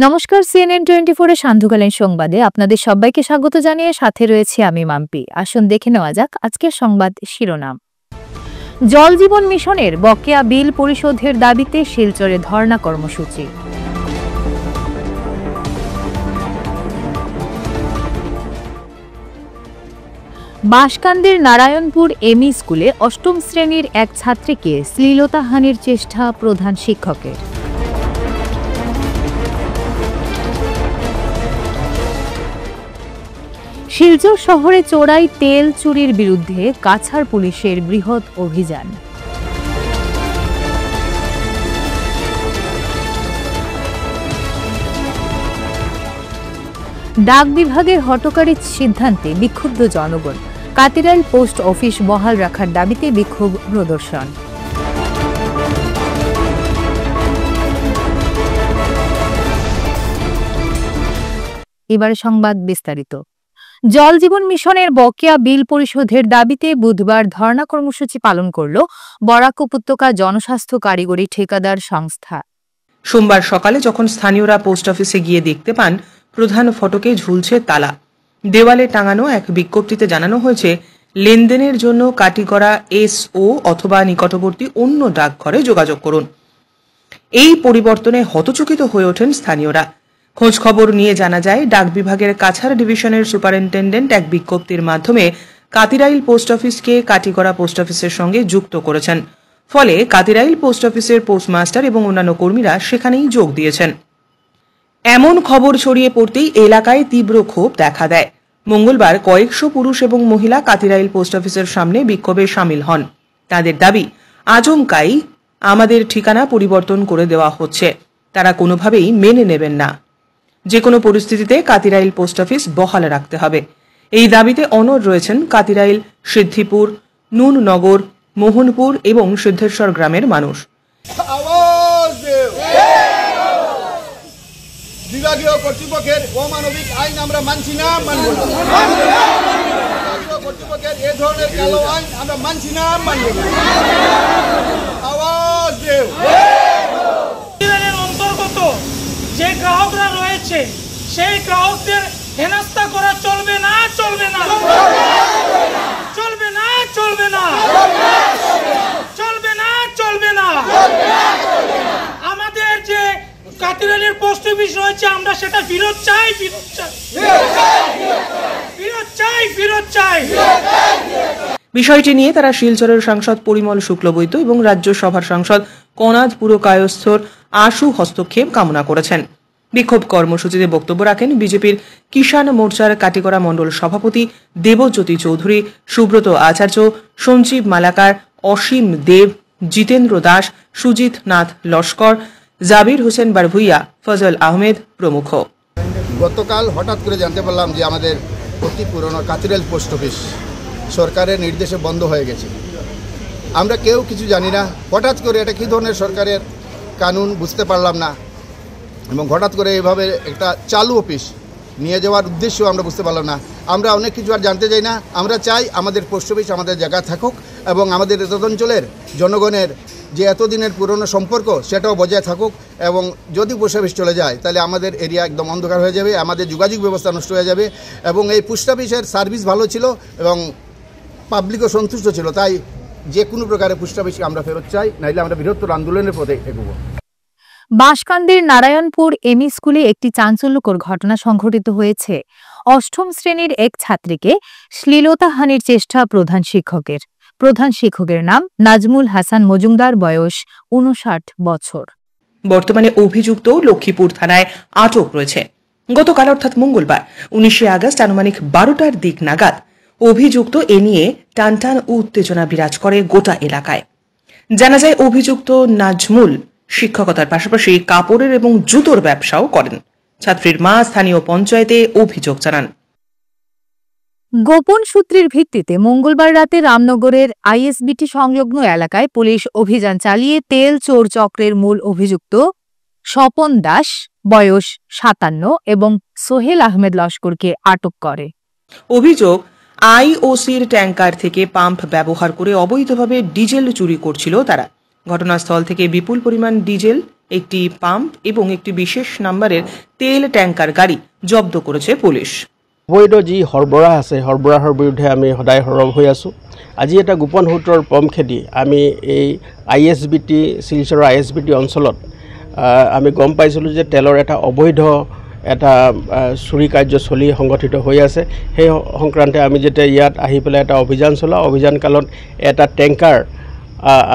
নমস্কার, CNN 24 এর সান্ধ্যকালীন সংবাদে আপনাদের সবাইকে স্বাগত জানিয়ে সাথে রয়েছে আমি মাম্পি। আসুন দেখে নেওয়া যাক আজকের সংবাদ শিরোনাম। জল জীবন মিশনের বকেয়া বিল পরিশোধের দাবিতে শিলচরে ধর্ণা কর্মসূচি। বাঁশকান্দির নারায়ণপুর এমই স্কুলে অষ্টম শ্রেণীর এক ছাত্রীকে শ্লীলতাহানির চেষ্টা প্রধান শিক্ষকের। শিলচর শহরে চোরাই তেল চুরির বিরুদ্ধে কাছাড় পুলিশের বৃহৎ অভিযান। ডাক বিভাগের হঠকারী সিদ্ধান্তে বিক্ষুব্ধ জনগণ, কাতিরাইল পোস্ট অফিস বহাল রাখার দাবিতে বিক্ষোভ প্রদর্শন। এবারে সংবাদ বিস্তারিত। জল জীবন মিশনের বকেয়া বিল পরিশোধের দাবিতে বুধবার ধর্ণা কর্মসূচি পালন করল বরাক উপত্যকা জনস্বাস্থ্য কারিগরি ঠিকাদার সংস্থা। সোমবার সকালে যখন স্থানীয়রা পোস্ট অফিসে গিয়ে দেখতে পান প্রধান ফটকে ঝুলছে তালা, দেওয়ালে টাঙানো এক বিজ্ঞপ্তিতে জানানো হয়েছে লেনদেনের জন্য কাটিগড়া SO অথবা নিকটবর্তী অন্য ডাকঘরে যোগাযোগ করুন। এই পরিবর্তনে হতচকিত হয়ে ওঠেন স্থানীয়রা। খোঁজ খবর নিয়ে জানা যায় ডাক বিভাগের কাছাড় ডিভিশনের সুপারিনটেন্ডেন্ট এক বিজ্ঞপ্তির মাধ্যমে কাতিরাইল পোস্ট অফিসকে কাটিগড়া পোস্ট অফিসের সঙ্গে যুক্ত করেছেন। ফলে কাতিরাইল পোস্ট অফিসের পোস্টমাস্টার এবং অন্যান্য কর্মীরা সেখানেই যোগ দিয়েছেন। এমন খবর ছড়িয়ে পড়তেই এলাকায় তীব্র ক্ষোভ দেখা দেয়। মঙ্গলবার কয়েকশো পুরুষ এবং মহিলা কাতিরাইল পোস্ট অফিসের সামনে বিক্ষোভে সামিল হন। তাদের দাবি, আচমকাই আমাদের ঠিকানা পরিবর্তন করে দেওয়া হচ্ছে, তারা কোনোভাবেই মেনে নেবেন না। যে কোনো পরিস্থিতিতে কাতিরাইল পোস্ট অফিস বহাল রাখতে হবে। এই দাবিতে অনড় রয়েছেন কাতিরাইল, সিদ্ধিপুর, নুননগর, মোহনপুর এবং সিদ্ধেশ্বর গ্রামের মানুষ। বিভাগীয় কর্তৃপক্ষের অমানবিক আইন আমরা মানছি না, মানব না। বিভাগীয় কর্তৃপক্ষের এ ধরনের কালো আইন আমরা মানছি না, মানব না। আওয়াজ দেও। অন্তর্গত যে গ্রাহকরা রয়েছে সেই গ্রাহকদের হেনস্থা করা চলবে না, চলবে না, চলবে না, চলবে না, চলবে না, চলবে না। আমাদের যে কাতিরাইলের পোস্ট অফিস রয়েছে আমরা সেটা ফেরত চাই, ফেরত চাই, ফেরত চাই, ফেরত চাই। বিষয়টি নিয়ে তারা শিলচরের সাংসদ পরিমল শুক্লবৈদ্য এবং রাজ্যসভার সাংসদ কনাদ পুরকায়স্থর আশু হস্তক্ষেপ কামনা করেছেন। বিক্ষোভ কর্মসূচিতে বক্তব্য রাখেন বিজেপির কিষাণ মোর্চার কাটিগড়া মণ্ডল সভাপতি দেবজ্যোতি চৌধুরী, সুব্রত আচার্য, সঞ্জীব মালাকার, অসীম দেব, জিতেন্দ্র দাস, সুজিত নাথ লস্কর, জাবির হোসেন বারভুইয়া, ফজল আহমেদ প্রমুখ। গতকাল হঠাৎ করে জানতে পারলাম যে আমাদের অতি পুরনো কাতিরাইল পোস্ট অফিস সরকারের নির্দেশে বন্ধ হয়ে গেছে। আমরা কেউ কিছু জানি না, হঠাৎ করে এটা কী ধরনের সরকারের কানুন বুঝতে পারলাম না, এবং হঠাৎ করে এইভাবে একটা চালু অফিস নিয়ে যাওয়ার উদ্দেশ্য আমরা বুঝতে পারলাম না। আমরা অনেক কিছু আর জানতে চাই না, আমরা চাই আমাদের পোস্ট অফিস আমাদের জায়গায় থাকুক এবং আমাদের অঞ্চলের জনগণের যে এতদিনের পুরনো সম্পর্ক সেটাও বজায় থাকুক। এবং যদি পোস্ট অফিস চলে যায় তাহলে আমাদের এরিয়া একদম অন্ধকার হয়ে যাবে, আমাদের যোগাযোগ ব্যবস্থা নষ্ট হয়ে যাবে। এবং এই পোস্ট অফিসের সার্ভিস ভালো ছিল এবং পাবলিকও সন্তুষ্ট ছিল, তাই যে কোনো প্রকারে পোস্ট অফিসকে আমরা ফেরত চাই, নাইলে আমরা বৃহত্তর আন্দোলনের পথে এগোবো। বাঁশকান্দির নারায়ণপুর এমই স্কুলে একটি চাঞ্চল্যকর ঘটনা সংঘটিত হয়েছে। অষ্টম শ্রেণীর এক ছাত্রীকে শ্লীলতাহানির চেষ্টা প্রধান শিক্ষকের। প্রধান শিক্ষকের নাম নাজমুল হাসান মজুমদার, বয়স 59 বছর। বর্তমানে অভিযুক্ত লক্ষ্মীপুর থানায় আটক রয়েছে। গতকাল অর্থাৎ মঙ্গলবার 19 আগস্ট আনুমানিক 12টার দিক নাগাদ অভিযুক্ত এ নিয়ে টানটান উত্তেজনা বিরাজ করে গোটা এলাকায়। জানা যায় অভিযুক্ত নাজমুল শিক্ষকতার পাশাপাশি কাপড়ের এবং জুতোর ব্যবসাও করেন। ছাত্রীর মা স্থানীয় পঞ্চায়েতে অভিযোগ জানান। গোপন সূত্রের ভিত্তিতে মঙ্গলবার রাতে রামনগরের ISBT সংলগ্ন এলাকায় পুলিশ অভিযান চালিয়ে তেল চোর চক্রের মূল অভিযুক্ত স্বপন দাস, বয়স 57 এবং সোহেল আহমেদ লস্করকে আটক করে। অভিযোগ, IOCর ট্যাঙ্কার থেকে পাম্প ব্যবহার করে অবৈধভাবে ডিজেল চুরি করছিল তারা। ঘটনাস্থল থেকে বিপুল পরিমাণ ডিজেল একটি পাম্প এবং একটি বিশেষ নম্বরের তেল ট্যাঙ্কার গাড়ি জব্দ করেছে পুলিশ। অবৈধ যি সৰবৰাহ আছে সৰবৰাহৰ বিৰুদ্ধে আমি সদায় সৰব হৈ আছোঁ। আজি এটা গোপন সূত্ৰৰ পম খেদি আমি এই ISBT শিলচৰৰ ISBT অঞ্চলত আমি গম পাইছিলোঁ যে তেলৰ এটা অবৈধ এটা চুৰি কাৰ্য চলি সংগঠিত হৈ আছে। সেই সংক্ৰান্তে আমি যেতিয়া ইয়াত আহি পেলাই এটা অভিযান চলাওঁ, অভিযান কালত এটা টেংকাৰ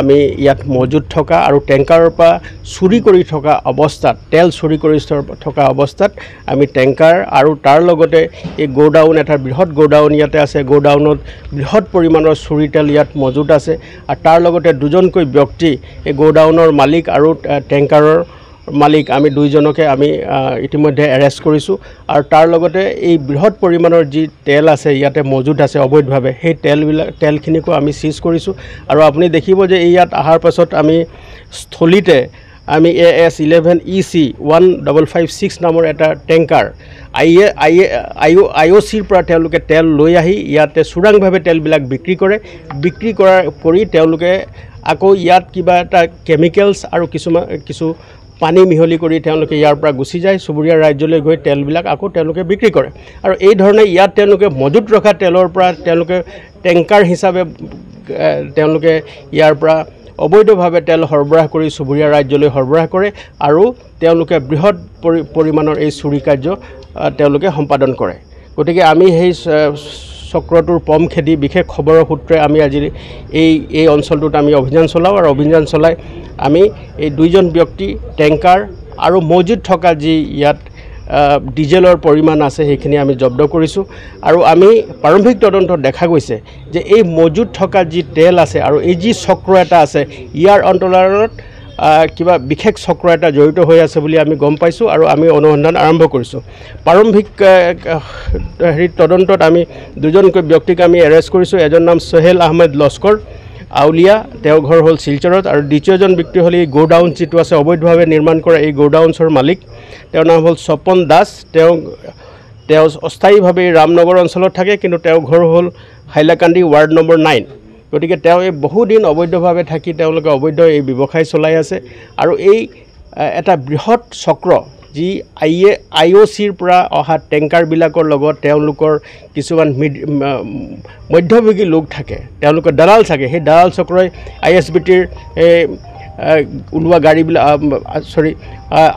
আমি ইয়াত মজুত থকা আৰু টেংকাৰৰ পৰা চুৰি কৰি থকা অৱস্থাত তেল চুৰি কৰি থকা অৱস্থাত আমি টেংকাৰ আৰু তাৰ লগতে এই গোডাউন এটা বৃহৎ গোডাউন ইয়াতে আছে। গোডাউনত বৃহৎ পৰিমাণৰ চুৰি তেল ইয়াত মজুত আছে আৰু তাৰ লগতে দুজনকৈ ব্যক্তি এই গোডাউনৰ মালিক আৰু টেংকাৰৰ মালিক আমি দুইজনকে আমি ইতিমধ্যে এৰেষ্ট কৰিছোঁ। আৰু তাৰ লগতে এই বৃহৎ পৰিমাণৰ যি তেল আছে ইয়াতে মজুত আছে অবৈধভাৱে, সেই তেলখিনিকো আমি চিজ কৰিছোঁ। আৰু আপুনি দেখিব যে ইয়াত অহাৰ পাছত আমি স্থলীতে আমি AS11EC 1556 নামৰ এটা টেংকাৰ IOCৰ পৰা তেওঁলোকে তেল লৈ আহি ইয়াতে চোৰাংভাৱে তেলবিলাক বিক্ৰী কৰি তেওঁলোকে আকৌ ইয়াত কিবা এটা কেমিকেলছ আৰু কিছু পানী মিহলি কৰি তেওঁলোকে ইয়াৰ পৰা গুচি যায়, চুবুৰীয়া ৰাজ্যলৈ গৈ তেলবিলাক আকৌ তেওঁলোকে বিক্ৰী কৰে। আৰু এই ধৰণে ইয়াত তেওঁলোকে মজুত ৰখা তেলৰ পৰা তেওঁলোকে টেংকাৰ হিচাপে তেওঁলোকে ইয়াৰ পৰা অবৈধভাৱে তেল সৰবৰাহ কৰি চুবুৰীয়া ৰাজ্যলৈ সৰবৰাহ কৰে আৰু তেওঁলোকে বৃহৎ পৰিমাণৰ এই চুৰি কাৰ্য তেওঁলোকে সম্পাদন কৰে। গতিকে আমি সেই চক্ৰটোৰ পম খেদি বিশেষ খবৰৰ সূত্ৰে আমি আজি এই অঞ্চলটোত আমি অভিযান চলাওঁ আৰু অভিযান চলাই আমি এই দুইজন ব্যক্তি টেংকাৰ আৰু মজুত থকা যি ইয়াত ডিজেলৰ পৰিমাণ আছে সেইখিনি আমি জব্দ কৰিছোঁ। আৰু আমি প্ৰাৰম্ভিক তদন্তত দেখা গৈছে যে এই মজুত থকা যি তেল আছে আৰু এই যি চক্ৰ এটা আছে ইয়াৰ অন্তৰালত কিবা বিশেষ চক্ৰ এটা জড়িত হৈ আছে বুলি আমি গম পাইছোঁ আৰু আমি অনুসন্ধান আৰম্ভ কৰিছোঁ। প্ৰাৰম্ভিক তদন্তত আমি দুজনকৈ ব্যক্তিক আমি এৰেষ্ট কৰিছোঁ। এজন নাম সোহেল আহমেদ লস্কৰ আউলিয়া, তেওঁৰ ঘৰ হ'ল শিলচৰত, আৰু দ্বিতীয়জন ব্যক্তি হ'ল এই গোডাউন যিটো আছে অবৈধভাৱে নিৰ্মাণ কৰা এই গোডাউনছৰ মালিক, তেওঁৰ নাম হ'ল স্বপন দাস। তেওঁ অস্থায়ীভাৱে ৰামনগৰ অঞ্চলত থাকে, কিন্তু তেওঁৰ ঘৰ হ'ল হাইলাকান্দি ৱাৰ্ড নম্বৰ 9। গতিকে তেওঁ এই বহুদিন অবৈধভাৱে থাকি তেওঁলোকে অবৈধ এই ব্যৱসায় চলাই আছে। আৰু এই এটা বৃহৎ চক্ৰ যি IOCৰ পৰা অহা টেংকাৰবিলাকৰ লগত তেওঁলোকৰ কিছুমান মধ্যভোগী লোক থাকে, তেওঁলোকৰ দালাল থাকে। সেই দালাল চক্ৰই ISBTৰ ওলোৱা গাড়ীবিলাক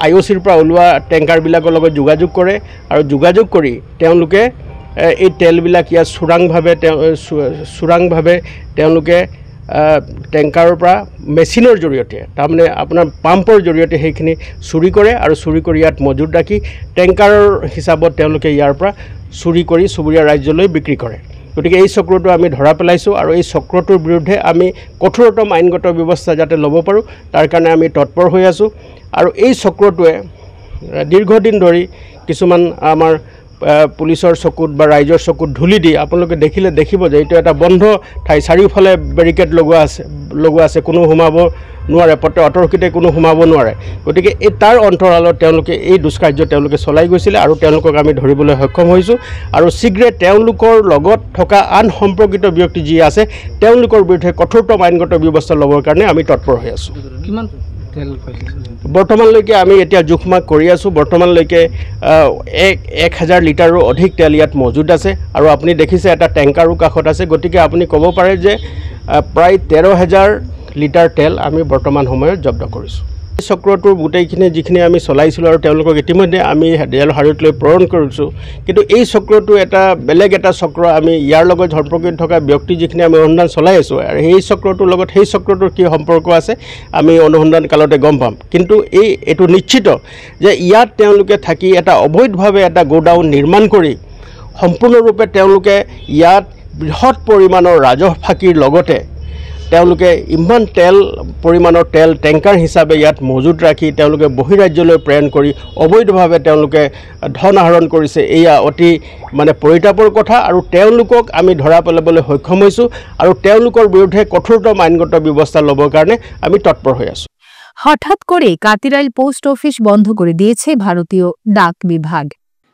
IOCৰ পৰা ওলোৱা টেংকাৰবিলাকৰ লগত যোগাযোগ কৰে আৰু যোগাযোগ কৰি তেওঁলোকে এই তেলবিলাক ইয়াত চোৰাংভাৱে তেওঁলোকে টেংকাৰৰ পৰা মেচিনৰ জৰিয়তে তাৰমানে আপোনাৰ পাম্পৰ জৰিয়তে সেইখিনি চুৰি কৰে আৰু চুৰি কৰি ইয়াত মজুত ৰাখি টেংকাৰৰ হিচাপত তেওঁলোকে ইয়াৰ পৰা চুৰি কৰি চুবুৰীয়া ৰাজ্যলৈ বিক্ৰী কৰে। গতিকে এই চক্ৰটো আমি ধৰা পেলাইছোঁ আৰু এই চক্ৰটোৰ বিৰুদ্ধে আমি কঠোৰতম আইনগত ব্যৱস্থা যাতে ল'ব পাৰোঁ তাৰ কাৰণে আমি তৎপৰ হৈ আছোঁ। আৰু এই চক্ৰটোৱে দীৰ্ঘদিন ধৰি কিছুমান আমাৰ পুলিচৰ চকুত বা ৰাইজৰ চকুত ধূলি দি আপোনালোকে দেখিব যে এইটো এটা বন্ধ ঠাই, চাৰিওফালে বেৰিকেড লগোৱা আছে, কোনো সোমাব নোৱাৰে, অতৰ্কিতে কোনো সোমাব নোৱাৰে। গতিকে তাৰ অন্তৰালত তেওঁলোকে এই দুষ্কাৰ্য তেওঁলোকে চলাই গৈছিলে আৰু তেওঁলোকক আমি ধৰিবলৈ সক্ষম হৈছোঁ। আৰু শীঘ্ৰে তেওঁলোকৰ লগত থকা আন সম্পৰ্কিত ব্যক্তি যি আছে তেওঁলোকৰ বিৰুদ্ধে কঠোৰতম আইনগত ব্যৱস্থা ল'বৰ কাৰণে আমি তৎপৰ হৈ আছোঁ। বৰ্তমানলৈকে আমি এতিয়া জোখমাখ কৰি আছোঁ। বৰ্তমানলৈকে 1000 লিটাৰো অধিক তেল ইয়াত মজুত আছে আৰু আপুনি দেখিছে এটা টেংকাৰো কাষত আছে। গতিকে আপুনি ক'ব পাৰে যে প্ৰায় 13,000 লিটাৰ তেল আমি বৰ্তমান সময়ত জব্দ কৰিছোঁ। এই চক্ৰটোৰ গোটেইখিনি যিখিনি আমি চলাইছিলোঁ আৰু তেওঁলোকক ইতিমধ্যে আমি জেল হাজতলৈ প্ৰেৰণ কৰিছোঁ। কিন্তু এই চক্ৰটো বেলেগ এটা চক্ৰ, আমি ইয়াৰ লগত সম্পৰ্কিত থকা ব্যক্তি যিখিনি আমি অনুসন্ধান চলাই আছোঁ আৰু সেই চক্ৰটোৰ লগত সেই চক্ৰটোৰ কি সম্পৰ্ক আছে আমি অনুসন্ধান কালতে গম পাম। কিন্তু এইটো নিশ্চিত যে ইয়াত তেওঁলোকে থাকি এটা অবৈধভাৱে এটা গোডাউন নিৰ্মাণ কৰি সম্পূৰ্ণৰূপে তেওঁলোকে ইয়াত বৃহৎ পৰিমাণৰ ৰাজহ ফাঁকিৰ লগতে তেওঁলোকে ইমান পৰিমাণৰ তেল টেংকাৰ হিচাপে ইয়াত মজুত ৰাখি তেওঁলোকে বহিৰাজ্যলৈ প্ৰেৰণ কৰি অবৈধভাৱে তেওঁলোকে ধন আহৰণ কৰিছে। এয়া অতি পৰিতাপৰ কথা আৰু তেওঁলোকক আমি ধৰা পেলাবলৈ সক্ষম হৈছোঁ আৰু তেওঁলোকৰ বিৰুদ্ধে কঠোৰতম আইনগত ব্যৱস্থা ল'বৰ কাৰণে আমি তৎপৰ হৈ আছোঁ। হঠাৎ করে কাতিরাইল পোস্ট অফিস বন্ধ করে দিয়েছে ভারতীয় ডাক বিভাগ।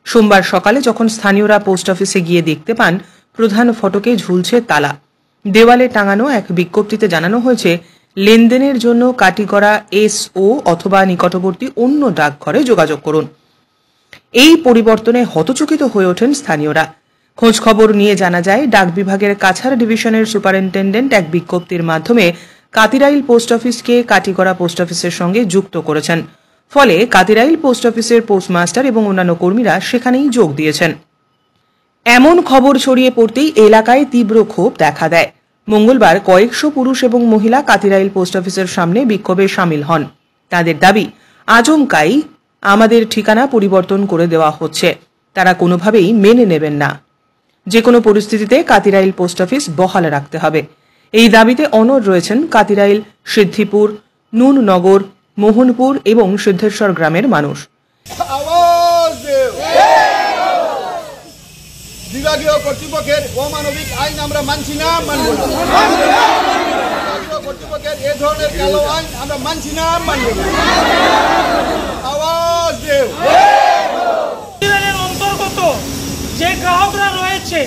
সোমবার সকালে যখন স্থানীয়রা পোস্ট অফিসে গিয়ে দেখতে পান প্রধান ফটকে ঝুলছে তালা। দেওয়ালে টাঙানো এক বিজ্ঞপ্তিতে জানানো হয়েছে লেনদেনের জন্য কাটিগড়া SO অথবা নিকটবর্তী অন্য ডাকঘরে যোগাযোগ করুন। এই পরিবর্তনে হতচকিত হয়ে ওঠেন স্থানীয়রা। খোঁজ খবর নিয়ে জানা যায়, ডাক বিভাগের কাছাড় ডিভিশনের সুপারিনটেন্ডেন্ট এক বিজ্ঞপ্তির মাধ্যমে কাতিরাইল পোস্ট অফিসকে কাটিগড়া পোস্ট অফিসের সঙ্গে যুক্ত করেছেন। ফলে কাতিরাইল পোস্ট অফিসের পোস্টমাস্টার এবং অন্যান্য কর্মীরা সেখানেই যোগ দিয়েছেন। এমন খবর ছড়িয়ে পড়তেই এলাকায় তীব্র ক্ষোভ দেখা দেয়। মঙ্গলবার কয়েকশো পুরুষ এবং মহিলা কাতিরাইল পোস্ট অফিসের সামনে বিক্ষোভে সামিল হন। তাদের দাবি, আচমকাই আমাদের ঠিকানা পরিবর্তন করে দেওয়া হচ্ছে, তারা কোনোভাবেই মেনে নেবেন না। যে কোনো পরিস্থিতিতে কাতিরাইল পোস্ট অফিস বহাল রাখতে হবে। এই দাবিতে অনড় রয়েছেন কাতিরাইল, সিদ্ধিপুর, নুননগর, মোহনপুর এবং সিদ্ধেশ্বর গ্রামের মানুষ। বিভাগীয় কর্তৃপক্ষের অমানবিক আইন আমরা মানছি না, মানব না। বিভাগীয় কর্তৃপক্ষের এ ধরনের কালো আইন আমরা মানছি না, মানব না। আওয়াজ দেও। অন্তর্গত যে গ্রাহকরা রয়েছে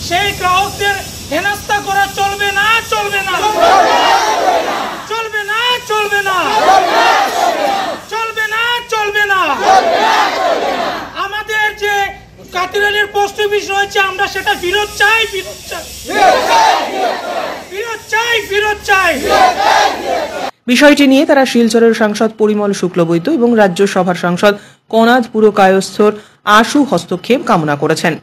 সেই গ্রাহকদের হেনস্থা করা চলবে না, চলবে না, চলবে না, চলবে না, চলবে না, চলবে না। আমাদের যে কাতিরাইলের পোস্ট অফিস রয়েছে আমরা সেটা ফেরত চাই, ফেরত চাই, ফেরত চাই, ফেরত চাই। বিষয়টি নিয়ে তারা শিলচরের সাংসদ পরিমল শুক্লবৈদ্য এবং রাজ্যসভার সাংসদ কনাদ পুরকায়স্থর আশু হস্তক্ষেপ কামনা করেছেন।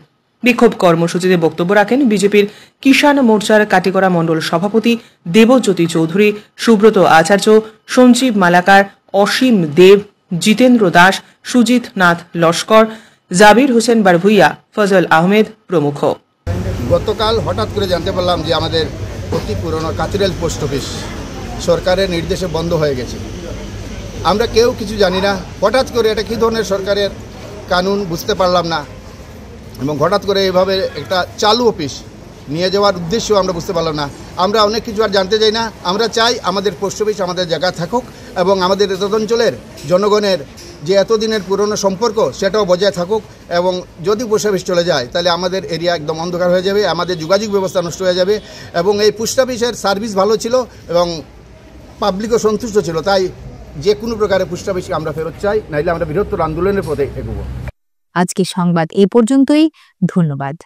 বিক্ষোভ কর্মসূচিতে বক্তব্য রাখেন বিজেপির কিষাণ মোর্চার কাটিগড়া মণ্ডল সভাপতি দেবজ্যোতি চৌধুরী, সুব্রত আচার্য, সঞ্জীব মালাকার, অসীম দেব, জিতেন্দ্র দাস, সুজিত নাথ লস্কর, জাবির হোসেন বারভুইয়া, ফজল আহমেদ প্রমুখ। গতকাল হঠাৎ করে জানতে পারলাম যে আমাদের অতি পুরনো কাতিরাইল পোস্ট অফিস সরকারের নির্দেশে বন্ধ হয়ে গেছে। আমরা কেউ কিছু জানি না, হঠাৎ করে এটা কী ধরনের সরকারের কানুন বুঝতে পারলাম না, এবং হঠাৎ করে এইভাবে একটা চালু অফিস নিয়ে যাওয়ার উদ্দেশ্য আমরা বুঝতে পারলাম না। আমরা অনেক কিছু আর জানতে চাই না, আমরা চাই আমাদের পোস্ট অফিস আমাদের জায়গায় থাকুক এবং আমাদের অঞ্চলের জনগণের যে এতদিনের পুরনো সম্পর্ক সেটাও বজায় থাকুক। এবং যদি পোস্ট অফিস চলে যায় তাহলে আমাদের এরিয়া একদম অন্ধকার হয়ে যাবে, আমাদের যোগাযোগ ব্যবস্থা নষ্ট হয়ে যাবে। এবং এই পোস্ট অফিসের সার্ভিস ভালো ছিল এবং পাবলিকও সন্তুষ্ট ছিল, তাই যে কোনো প্রকারে পোস্ট অফিসকে আমরা ফেরত চাই, নাইলে আমরা বৃহত্তর আন্দোলনের পথে এগোবো। আজকে সংবাদ এ পর্যন্তই। ধন্যবাদ।